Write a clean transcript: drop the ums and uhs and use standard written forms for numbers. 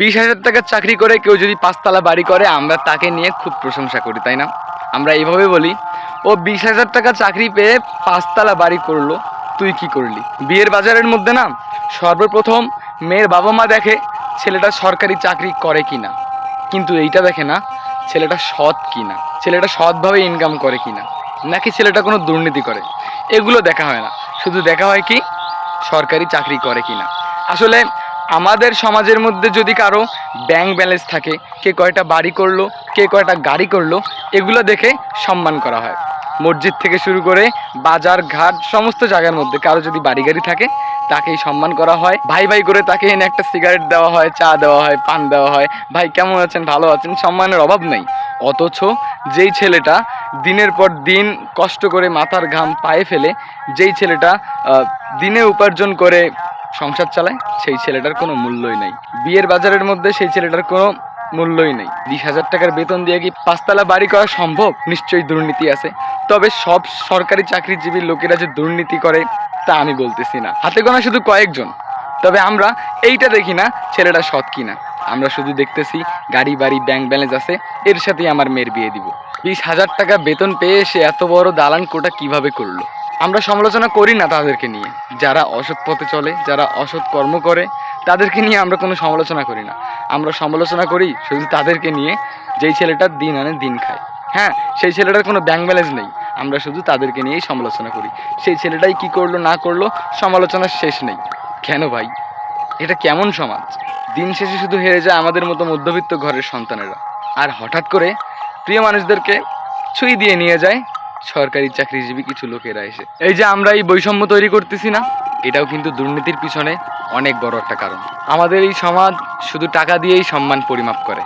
20,000 টাকার চাকরি করে কেউ যদি 5 তলা বাড়ি করে আমরা তাকে নিয়ে খুব প্রশংসা করি, তাই না? আমরা এইভাবে বলি, ও 20,000 টাকা চাকরি পেয়ে 5 তলা বাড়ি করলো, তুই কি করলি? বিয়ের বাজারের মধ্যে না সর্বপ্রথম মেয়ের বাবা মা দেখে ছেলেটা সরকারি চাকরি করে কিনা, কিন্তু এইটা দেখে না ছেলেটা সৎ কিনা, ছেলেটা সৎভাবে ইনকাম করে কিনা, নাকি ছেলেটা কোনো দুর্নীতি করে। এগুলো দেখা হয় না, শুধু দেখা হয় কি সরকারি চাকরি করে কিনা। আসলে আমাদের সমাজের মধ্যে যদি কারো ব্যাংক ব্যালেন্স থাকে, কে কয়টা বাড়ি করলো, কে কয়টা গাড়ি করলো, এগুলো দেখে সম্মান করা হয়। মসজিদ থেকে শুরু করে বাজার ঘাট সমস্ত জায়গার মধ্যে কারো যদি বাড়ি গাড়ি থাকে তাকেই সম্মান করা হয়। ভাই ভাই করে তাকে এনে একটা সিগারেট দেওয়া হয়, চা দেওয়া হয়, পান দেওয়া হয়, ভাই কেমন আছেন, ভালো আছেন, সম্মানের অভাব নেই। অথচ যেই ছেলেটা দিনের পর দিন কষ্ট করে মাথার ঘাম পায়ে ফেলে, যেই ছেলেটা দিনে উপার্জন করে সংসার চালায়, সেই ছেলেটার কোনো মূল্যই নেই। বিয়ের বাজারের মধ্যে সেই ছেলেটার কোনো মূল্যই নেই। 20,000 টাকার বেতন দিয়ে কি 5 তলা বাড়ি করা সম্ভব? নিশ্চয়ই দুর্নীতি আছে। তবে সব সরকারি চাকরিজীবী লোকেরা যে দুর্নীতি করে তা আমি বলতেছি না, হাতে গোনা শুধু কয়েকজন। তবে আমরা এইটা দেখি না ছেলেটা সৎ কিনা, আমরা শুধু দেখতেছি গাড়ি বাড়ি ব্যাংক ব্যালেন্স আছে, এর সাথেই আমার মেয়ের বিয়ে দিব। 20,000 টাকা বেতন পেয়ে সে এত বড় দালান কোটা কিভাবে করলো? আমরা সমালোচনা করি না তাদেরকে নিয়ে, যারা অসৎ পথে চলে, যারা অসৎ কর্ম করে তাদেরকে নিয়ে আমরা কোনো সমালোচনা করি না। আমরা সমালোচনা করি শুধু তাদেরকে নিয়ে যেই ছেলেটা দিন আনে দিন খায়। হ্যাঁ, সেই ছেলেটার কোনো ব্যাংক ব্যালেন্স নেই, আমরা শুধু তাদেরকে নিয়েই সমালোচনা করি। সেই ছেলেটাই কি করলো না করলো সমালোচনার শেষ নেই। কেন ভাই, এটা কেমন সমাজ? দিন শেষে শুধু হেরে যায় আমাদের মতো মধ্যবিত্ত ঘরের সন্তানেরা, আর হঠাৎ করে প্রিয় মানুষদেরকে ছুঁই দিয়ে নিয়ে যায় সরকারি চাকরিজীবী কিছু লোকেরা এসে। এই যে আমরা এই বৈষম্য তৈরি করতেছি না, এটাও কিন্তু দুর্নীতির পিছনে অনেক বড় একটা কারণ। আমাদের এই সমাজ শুধু টাকা দিয়েই সম্মান পরিমাপ করে।